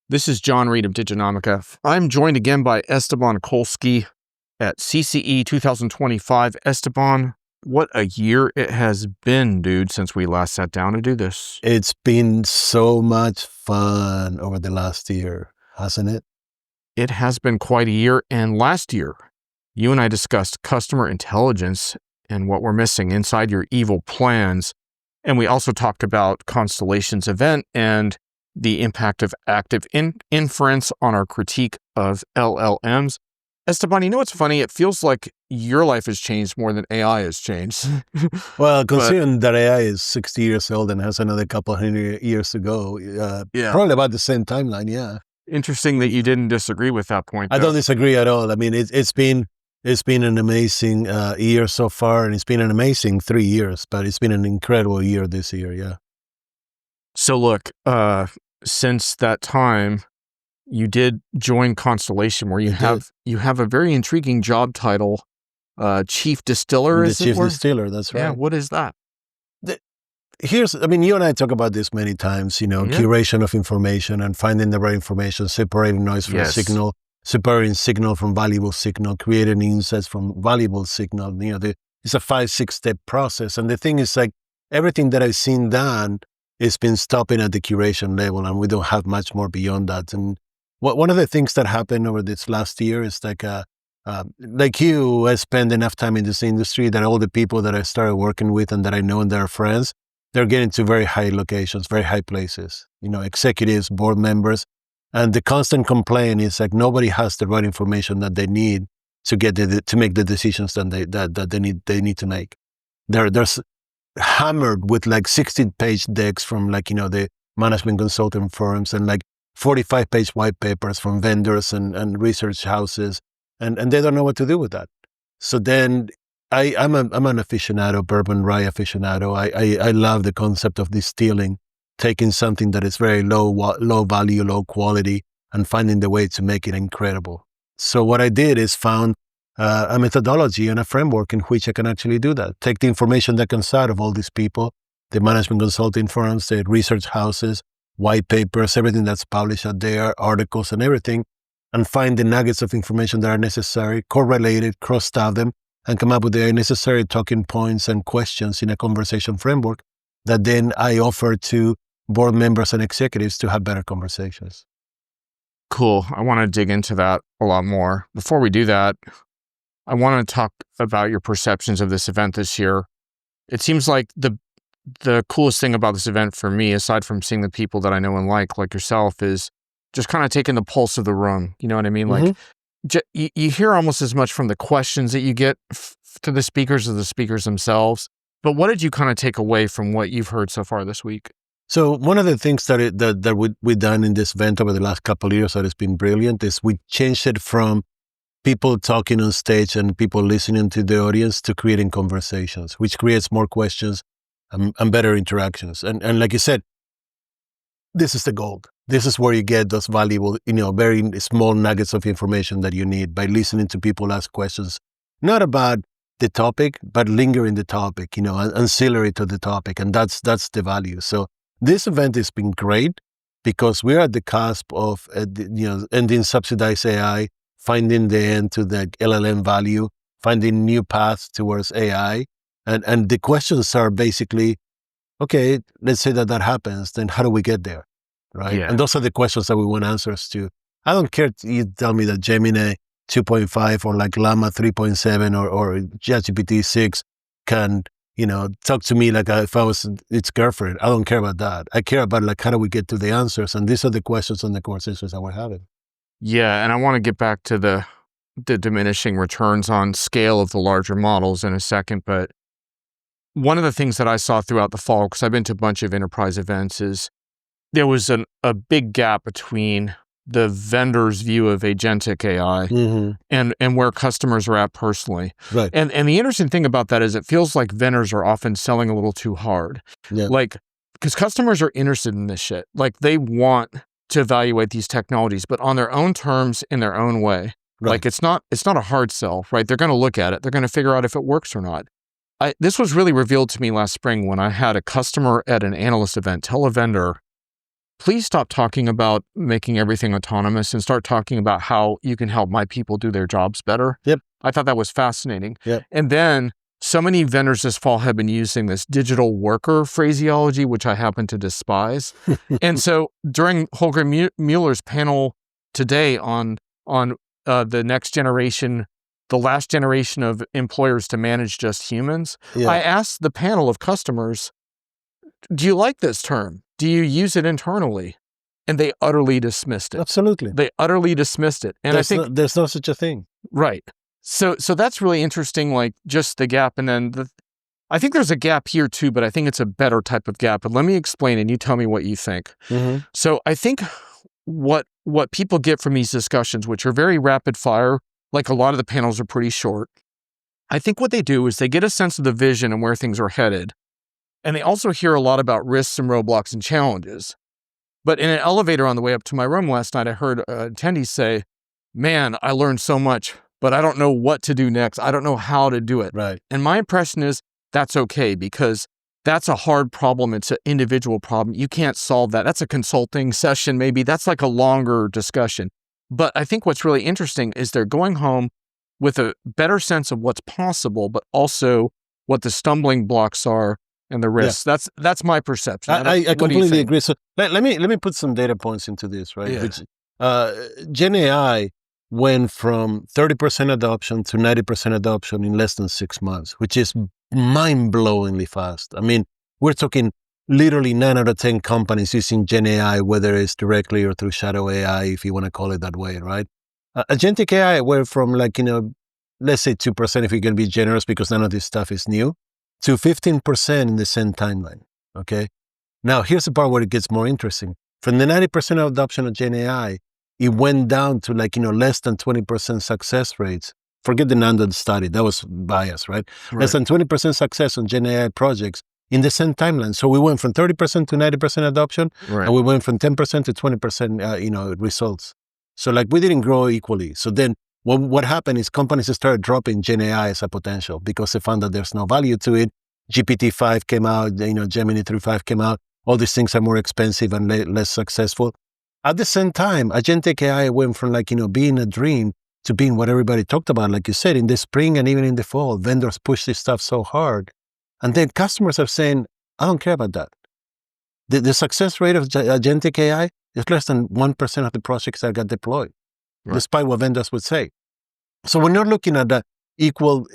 This is John Reed of Diginomica. I'm joined again by Esteban Kolsky at CCE 2025. Esteban, what a year it has been, dude, since we last sat down to do this. It's been so much fun over the last year, hasn't it? It has been quite a year. And last year, you and I discussed customer intelligence and what we're missing inside your evil plans. And we also talked about Constellation's event and the impact of active inference on our critique of LLMs. Esteban, you know what's funny? It feels like your life has changed more than AI has changed. Well, considering that AI is 60 years old and has another couple hundred years to go, probably about the same timeline, yeah. Interesting that you didn't disagree with that point. I don't disagree at all. I mean, it's been an amazing year so far, and it's been an amazing 3 years, but it's been an incredible year this year, yeah. So look, since that time, you did join Constellation, where you have a very intriguing job title, Chief Distiller. Chief Distiller, that's right. Yeah, what is that? You and I talk about this many times, curation of information and finding the right information, separating noise from signal, separating signal from valuable signal, creating insights from valuable signal. It's a 5-6 step process. And the thing is, like, everything that I've seen done, it's been stopping at the curation level, and we don't have much more beyond that. And one of the things that happened over this last year is like you, I spend enough time in this industry that all the people that I started working with and that I know and that are friends, they're getting to very high locations, very high places, executives, board members. And the constant complaint is like nobody has the right information that they need to get to make the decisions that they need to make. They're hammered with like 16-page decks from the management consulting firms and like 45-page white papers from vendors and research houses, and they don't know what to do with that. So then I'm an aficionado, bourbon rye aficionado. I love the concept of distilling, taking something that is very low value, low quality, and finding the way to make it incredible. So what I did is found a methodology and a framework in which I can actually do that. Take the information that comes out of all these people, the management consulting firms, the research houses, white papers, everything that's published out there, articles and everything, and find the nuggets of information that are necessary, correlated, cross-tab them, and come up with the necessary talking points and questions in a conversation framework that then I offer to board members and executives to have better conversations. Cool. I want to dig into that a lot more. Before we do that, I want to talk about your perceptions of this event this year. It seems like the coolest thing about this event for me, aside from seeing the people that I know and like yourself, is just kind of taking the pulse of the room. You know what I mean? Mm-hmm. Like you hear almost as much from the questions that you get to the speakers as the speakers themselves. But what did you kind of take away from what you've heard so far this week? So one of the things that we've done in this event over the last couple of years that has been brilliant is we changed it from people talking on stage and people listening to the audience to creating conversations, which creates more questions and better interactions. And like you said, this is the gold. This is where you get those valuable, very small nuggets of information that you need by listening to people ask questions, not about the topic, but linger in the topic, ancillary to the topic. And that's the value. So this event has been great because we're at the cusp of, ending subsidized AI, finding the end to the LLM value, finding new paths towards AI. And the questions are basically, okay, let's say that happens, then how do we get there, right? Yeah. And those are the questions that we want answers to. I don't care if you tell me that Gemini 2.5 or like Llama 3.7 or ChatGPT 6 can, talk to me like if I was its girlfriend. I don't care about that. I care about like how do we get to the answers? And these are the questions and the conversations that we're having. Yeah, and I want to get back to the diminishing returns on scale of the larger models in a second, but one of the things that I saw throughout the fall, because I've been to a bunch of enterprise events, is there was a big gap between the vendor's view of agentic AI and where customers are at personally. Right. And the interesting thing about that is it feels like vendors are often selling a little too hard. Yeah. Like, because customers are interested in this shit. Like, they want to evaluate these technologies, but on their own terms, in their own way. Right. Like, it's not a hard sell, right? They're going to look at it. They're going to figure out if it works or not. This was really revealed to me last spring when I had a customer at an analyst event tell a vendor, please stop talking about making everything autonomous and start talking about how you can help my people do their jobs better. Yep. I thought that was fascinating. Yep. And then so many vendors this fall have been using this digital worker phraseology, which I happen to despise. And so during Holger Mueller's panel today on the next generation, the last generation of employers to manage just humans, I asked the panel of customers, do you like this term? Do you use it internally? And they utterly dismissed it. Absolutely. They utterly dismissed it. And there's no such a thing. Right. So that's really interesting, like just the gap. And then I think there's a gap here too, but I think it's a better type of gap. But let me explain and you tell me what you think. Mm-hmm. So I think what people get from these discussions, which are very rapid fire, like a lot of the panels are pretty short. I think what they do is they get a sense of the vision and where things are headed. And they also hear a lot about risks and roadblocks and challenges. But in an elevator on the way up to my room last night, I heard attendees say, man, I learned so much, but I don't know what to do next. I don't know how to do it. Right. And my impression is that's okay because that's a hard problem. It's an individual problem. You can't solve that. That's a consulting session maybe. That's like a longer discussion. But I think what's really interesting is they're going home with a better sense of what's possible, but also what the stumbling blocks are and the risks. Yeah. That's my perception. I completely agree. So let me put some data points into this, right? Yeah. Which, Gen AI went from 30% adoption to 90% adoption in less than 6 months, which is mind-blowingly fast. I mean, we're talking literally 9 out of 10 companies using Gen AI, whether it's directly or through shadow AI, if you want to call it that way, right? Agentic AI went from let's say 2% if you're going to be generous because none of this stuff is new, to 15% in the same timeline, okay? Now, here's the part where it gets more interesting. From the 90% of adoption of Gen AI, it went down to less than 20% success rates. Forget the Nandon study, that was biased, right? Less than 20% success on Gen AI projects in the same timeline. So we went from 30% to 90% adoption, and we went from 10% to 20%, results. So we didn't grow equally. So then what happened is companies started dropping Gen AI as a potential because they found that there's no value to it. GPT-5 came out, Gemini 3.5 came out. All these things are more expensive and less successful. At the same time, agentic AI went from being a dream to being what everybody talked about. Like you said, in the spring and even in the fall, vendors push this stuff so hard. And then customers are saying, I don't care about that. The success rate of agentic AI is less than 1% of the projects that got deployed, despite what vendors would say. So we're not looking at the equal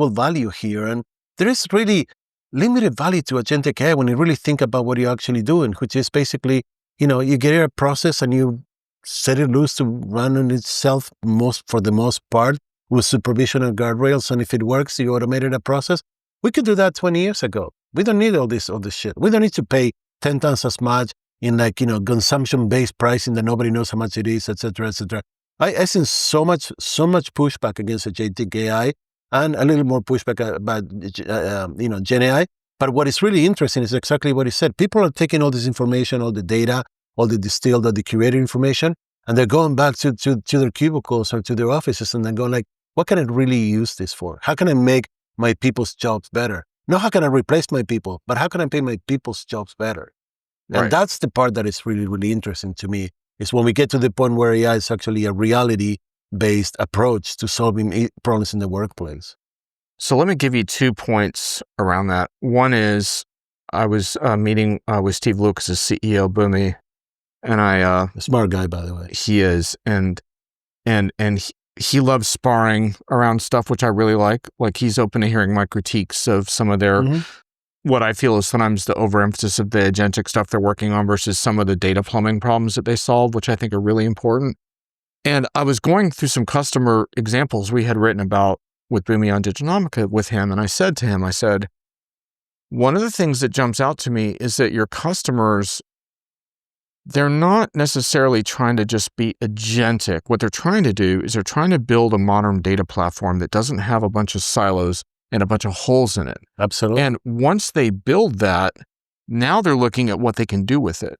value here. And there is really limited value to agentic AI when you really think about what you're actually doing, which is basically, you get a process and you set it loose to run on itself for the most part with supervision and guardrails. And if it works, you automated a process. We could do that 20 years ago. We don't need all this shit. We don't need to pay 10 times as much in consumption-based pricing that nobody knows how much it is, et cetera, et cetera. I see so much pushback against agentic AI and a little more pushback about, Gen AI. But what is really interesting is exactly what he said. People are taking all this information, all the data, all the distilled, all the curated information, and they're going back to their cubicles or to their offices and they're going what can I really use this for? How can I make my people's jobs better? Not how can I replace my people, but how can I make my people's jobs better? And that's the part that is really, really interesting to me, is when we get to the point where AI is actually a reality-based approach to solving problems in the workplace. So let me give you 2 points around that. One is I was meeting with Steve Lucas, CEO, Boomi, and a smart guy, by the way. He is, and he loves sparring around stuff, which I really like. Like he's open to hearing my critiques of some of their, what I feel is sometimes the overemphasis of the agentic stuff they're working on versus some of the data plumbing problems that they solve, which I think are really important. And I was going through some customer examples we had written about with Boomi on Diginomica with him. And I said to him, one of the things that jumps out to me is that your customers, they're not necessarily trying to just be agentic. What they're trying to do is they're trying to build a modern data platform that doesn't have a bunch of silos and a bunch of holes in it. Absolutely. And once they build that, now they're looking at what they can do with it.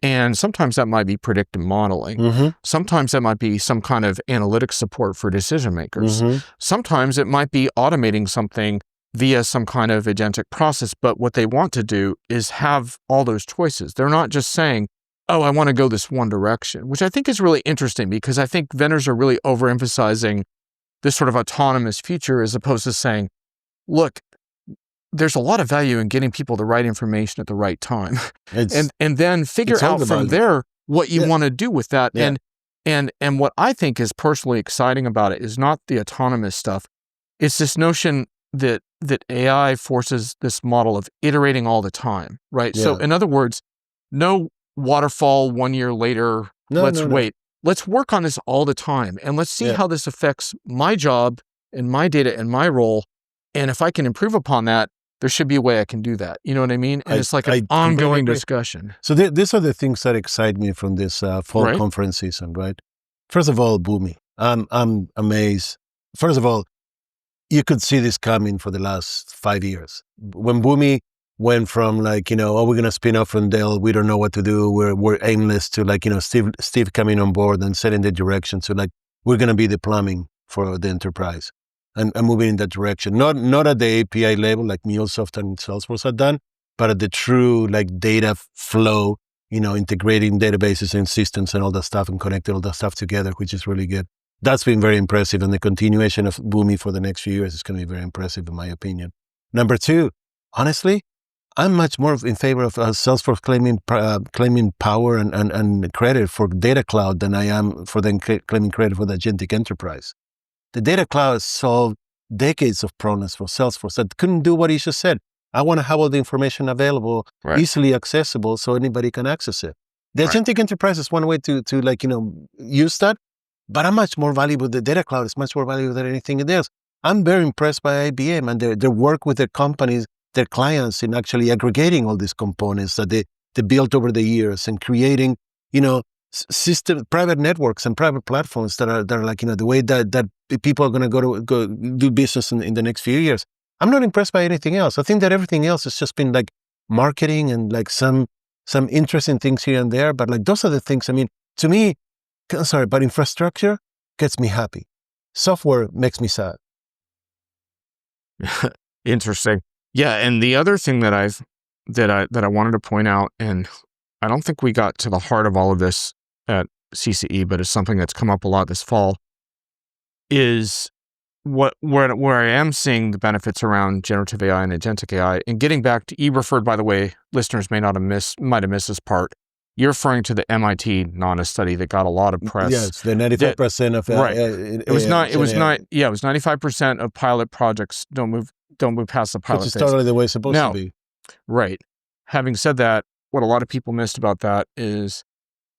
And sometimes that might be predictive modeling. Sometimes that might be some kind of analytics support for decision makers. Sometimes it might be automating something via some kind of agentic process. But what they want to do is have all those choices. They're not just saying, oh, I want to go this one direction, which I think is really interesting because I think vendors are really overemphasizing this sort of autonomous future as opposed to saying, look, there's a lot of value in getting people the right information at the right time, and then figure out from there what you want to do with that. Yeah. And what I think is personally exciting about it is not the autonomous stuff. It's this notion that AI forces this model of iterating all the time, right? Yeah. So in other words, no waterfall 1 year later, let's wait. Let's work on this all the time and let's see how this affects my job and my data and my role. And if I can improve upon that, there should be a way I can do that. You know what I mean? And it's like an ongoing discussion. So these are the things that excite me from this fall conference season, right? First of all, Boomi. I'm amazed. First of all, you could see this coming for the last 5 years. When Boomi went from like, we're going to spin off from Dell, we don't know what to do, we're aimless, to like, Steve coming on board and setting the direction. So like, we're going to be the plumbing for the enterprise. And moving in that direction, not at the API level like MuleSoft and Salesforce have done, but at the true like data flow, integrating databases and systems and all that stuff and connecting all that stuff together, which is really good. That's been very impressive, and the continuation of Boomi for the next few years is going to be very impressive in my opinion. Number two, honestly, I'm much more in favor of Salesforce claiming power and credit for Data Cloud than I am for them claiming credit for the agentic enterprise. The Data Cloud solved decades of problems for Salesforce that couldn't do what he just said. I want to have all the information available, easily accessible, so anybody can access it. The agentic enterprise is one way to use that, but I'm much more valuable. The Data Cloud is much more valuable than anything else. I'm very impressed by IBM and their work with their companies, their clients, in actually aggregating all these components that they built over the years and creating, system, private networks and private platforms that are like, the way that people are going to go do business in the next few years. I'm not impressed by anything else. I think that everything else has just been like marketing and like some interesting things here and there. But like, those are the things, to me, but infrastructure gets me happy. Software makes me sad. Interesting. Yeah. And the other thing that I wanted to point out, and I don't think we got to the heart of all of this at CCE, but it's something that's come up a lot this fall, is where I am seeing the benefits around generative AI and agentic AI. And getting back to, you referred, by the way, listeners might have missed this part. You're referring to the MIT NANA study that got a lot of press. Yes, the 95% of it was 95% of pilot projects don't move past the pilot phase. Which is totally the way it's supposed to be. Right. Having said that, what a lot of people missed about that is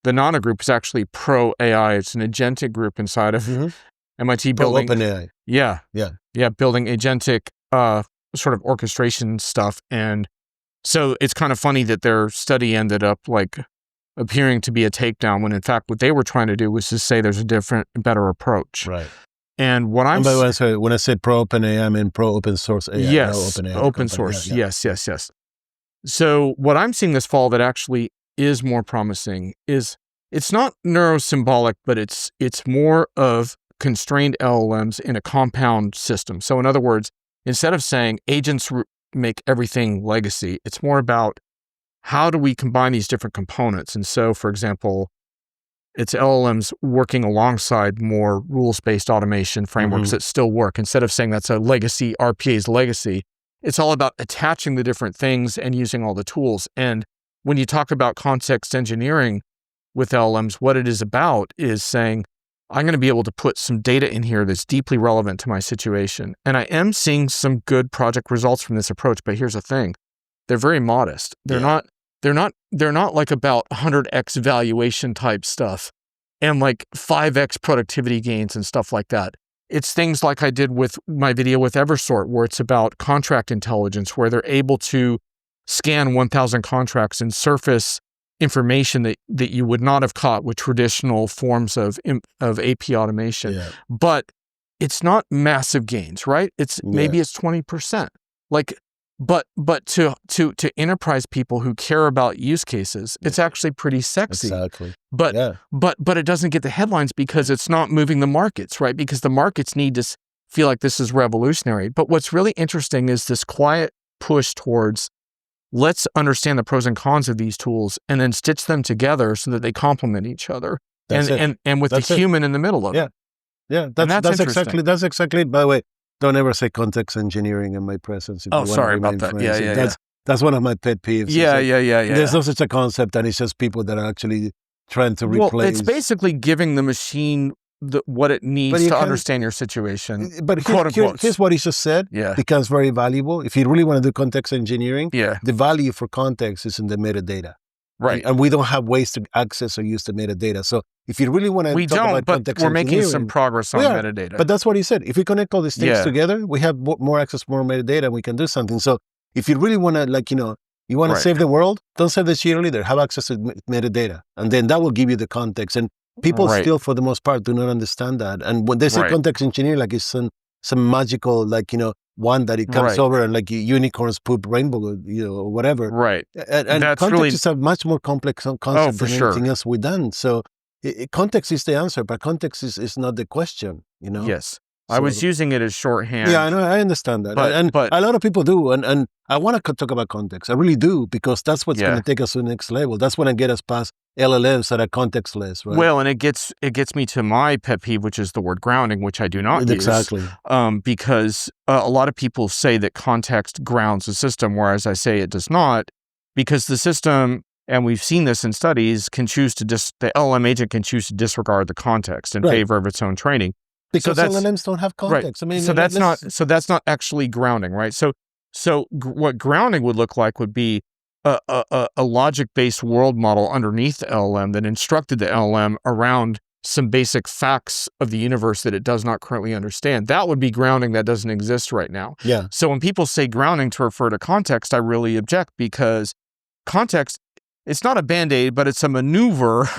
the NANA group is actually pro AI. It's an agentic group inside of MIT building OpenAI. Yeah, building agentic sort of orchestration stuff. And so it's kind of funny that their study ended up like appearing to be a takedown when in fact what they were trying to do was to say there's a different, better approach. Right. And what I'm by the way, when I said pro OpenAI, I mean pro open source AI. Yes, open source. Yeah. Yes. So what I'm seeing this fall that actually is more promising is it's not neurosymbolic, but it's more of constrained LLMs in a compound system. So in other words, instead of saying agents make everything legacy, it's more about how do we combine these different components. And so, for example, it's LLMs working alongside more rules-based automation frameworks that still work. Instead of saying that's a legacy, RPA's legacy, it's all about attaching the different things and using all the tools. And when you talk about context engineering with LLMs, what it is about is saying, I'm going to be able to put some data in here that's deeply relevant to my situation. And I am seeing some good project results from this approach, but here's the thing. They're very modest. They're not like about 100x valuation type stuff and like 5x productivity gains and stuff like that. It's things like I did with my video with Eversort, where it's about contract intelligence, where they're able to scan 1,000 contracts and surface information that you would not have caught with traditional forms of AP automation. Yeah. But it's not massive gains, right? Maybe it's 20%. Like, but to enterprise people who care about use cases, it's actually pretty sexy. Exactly. But it doesn't get the headlines because it's not moving the markets, right? Because the markets need to feel like this is revolutionary. But what's really interesting is this quiet push towards let's understand the pros and cons of these tools and then stitch them together so that they complement each other. And with the human in the middle of it. Yeah, that's exactly it. By the way, don't ever say context engineering in my presence. Oh, sorry about that. That's one of my pet peeves. Yeah. There's no such a concept, and it's just people that are actually trying to replace. Well, it's basically giving the machine what it needs to understand your situation. But here's what he just said. Becomes very valuable. If you really want to do context engineering, the value for context is in the metadata. Right. And we don't have ways to access or use the metadata. So if you really want to talk about context we're making some progress on metadata. But that's what he said. If we connect all these things together, we have more access, more metadata, and we can do something. So if you really want to, you want to save the world, don't save the cheerleader. Have access to metadata. And then that will give you the context. And people still, for the most part, do not understand that. And when they say context engineering, like it's some magical, one that it comes over and like unicorns poop rainbow, or whatever. Right. And context is a much more complex concept than anything else we've done. So context is the answer, but context is not the question, Yes. So, I was using it as shorthand. Yeah, I know. I understand that. But a lot of people do. And I want to talk about context. I really do, because that's what's going to take us to the next level. That's going to get us past LLMs that are contextless, right? Well, and it gets me to my pet peeve, which is the word grounding, which I do not use. Exactly. Because a lot of people say that context grounds the system, whereas I say it does not, because the system, and we've seen this in studies, the LLM agent can choose to disregard the context in favor of its own training. Because LLMs don't have context. Right. I mean, so that's not actually grounding, right? So what grounding would look like would be a logic-based world model underneath the LLM that instructed the LLM around some basic facts of the universe that it does not currently understand. That would be grounding that doesn't exist right now. Yeah. So when people say grounding to refer to context, I really object, because context, it's not a Band-Aid, but it's a maneuver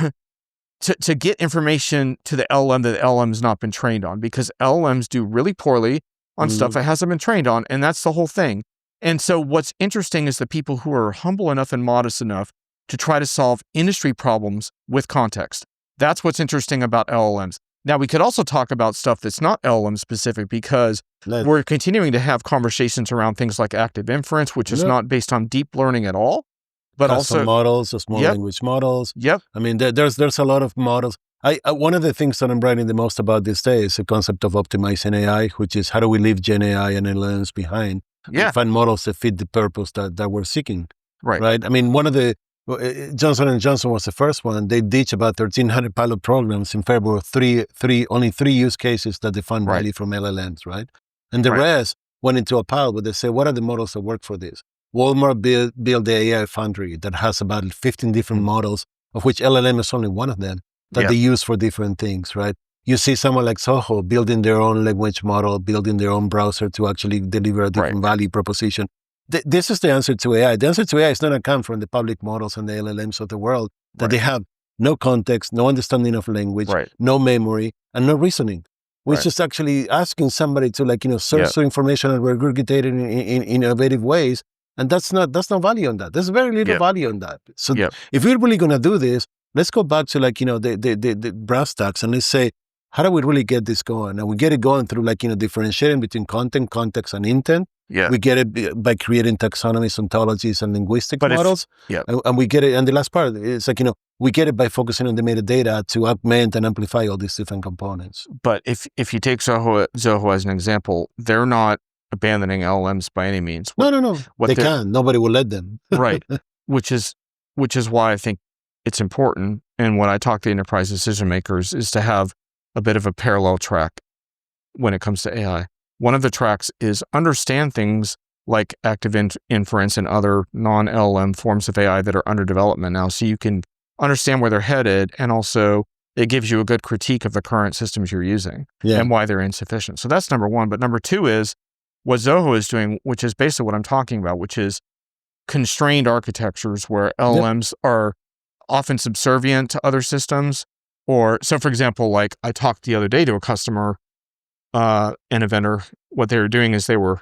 to get information to the LLM that the LLM's not been trained on, because LLMs do really poorly on stuff it hasn't been trained on, and that's the whole thing. And so what's interesting is the people who are humble enough and modest enough to try to solve industry problems with context. That's what's interesting about LLMs. Now, we could also talk about stuff that's not LLM specific, because we're continuing to have conversations around things like active inference, which is not based on deep learning at all. But custom also models, the small language models. I mean, there's a lot of models. One of the things that I'm writing the most about these days is the concept of optimizing AI, which is how do we leave Gen AI and LLMs behind and find models that fit the purpose that we're seeking. Right. I mean, one of the Johnson & Johnson was the first one. They ditched about 1,300 pilot programs in favor of only three use cases that define value from LLMs, right? And the rest went into a pile, but they say, what are the models that work for this? Walmart built the AI Foundry that has about 15 different models, of which LLM is only one of them, that they use for different things, right? You see someone like Zoho building their own language model, building their own browser to actually deliver a different value proposition. This is the answer to AI. The answer to AI is not going to come from the public models and the LLMs of the world, that they have no context, no understanding of language, no memory, and no reasoning. We're just actually asking somebody to search through information and regurgitate it in innovative ways. And that's not value on that. There's very little value on that. So if we're really going to do this, let's go back to the brass tacks, and let's say, how do we really get this going? And we get it going through differentiating between content, context, and intent. We get it by creating taxonomies, ontologies, and linguistic models. And we get it, and the last part is we get it by focusing on the metadata to augment and amplify all these different components. But if you take Zoho as an example, they're not abandoning LLMs by any means. No. They can. Nobody will let them. Right. Which is why I think it's important. And when I talk to enterprise decision makers, is to have a bit of a parallel track when it comes to AI. One of the tracks is understand things like active inference and other non-LLM forms of AI that are under development now, so you can understand where they're headed, and also it gives you a good critique of the current systems you're using and why they're insufficient. So that's number one. But number two is what Zoho is doing, which is basically what I'm talking about, which is constrained architectures where LLMs are often subservient to other systems. So for example, like I talked the other day to a customer and a vendor. What they were doing is they were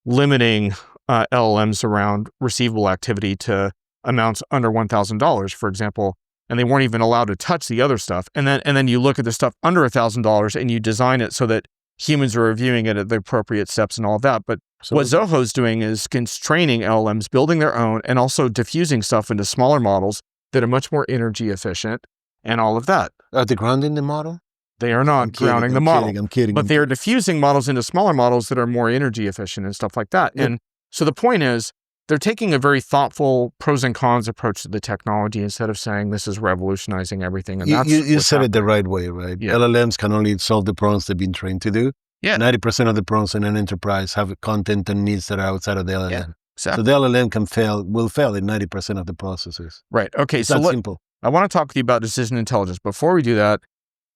limiting LLMs around receivable activity to amounts under $1,000, for example, and they weren't even allowed to touch the other stuff. And then you look at the stuff under $1,000 and you design it so that humans are reviewing it at the appropriate steps and all of that. But what Zoho's doing is constraining LLMs, building their own, and also diffusing stuff into smaller models that are much more energy efficient and all of that. Are they grounding the model? They are not grounding the model. I'm kidding. But they are diffusing models into smaller models that are more energy efficient and stuff like that. And so the point is, they're taking a very thoughtful pros and cons approach to the technology instead of saying this is revolutionizing everything. And you said it the right way, right? Yeah. LLMs can only solve the problems they've been trained to do. Yeah. 90% of the problems in an enterprise have content and needs that are outside of the LLM. Yeah, exactly. So the LLM will fail in 90% of the processes. Right. Okay. It's that simple. I want to talk with you about decision intelligence. Before we do that,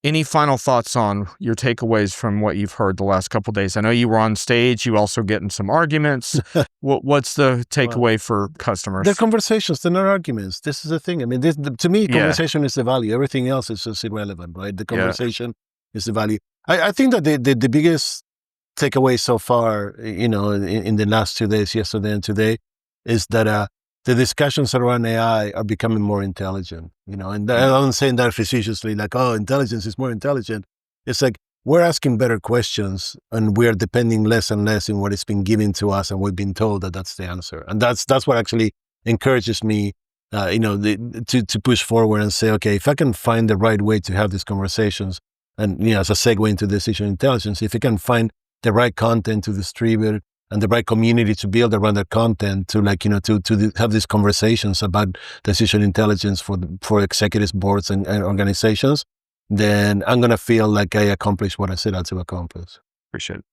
any final thoughts on your takeaways from what you've heard the last couple of days? I know you were on stage. You also getting some arguments. What's the takeaway for customers? They're conversations. They're not arguments. This is the thing. I mean, to me, conversation is the value. Everything else is just irrelevant, right? The conversation is the value. I think that the biggest takeaway so far, in the last 2 days, yesterday and today, is that the discussions around AI are becoming more intelligent, and I'm not saying that facetiously, like, oh, intelligence is more intelligent. It's like, we're asking better questions and we're depending less and less in what is being given to us, and we've been told that that's the answer. And that's what actually encourages me, to push forward and say, okay, if I can find the right way to have these conversations, and, as a segue into decision intelligence, if I can find the right content to distribute and the right community to build around that content to to have these conversations about decision intelligence for executives, boards, and organizations, then I'm going to feel like I accomplished what I set out to accomplish. Appreciate it.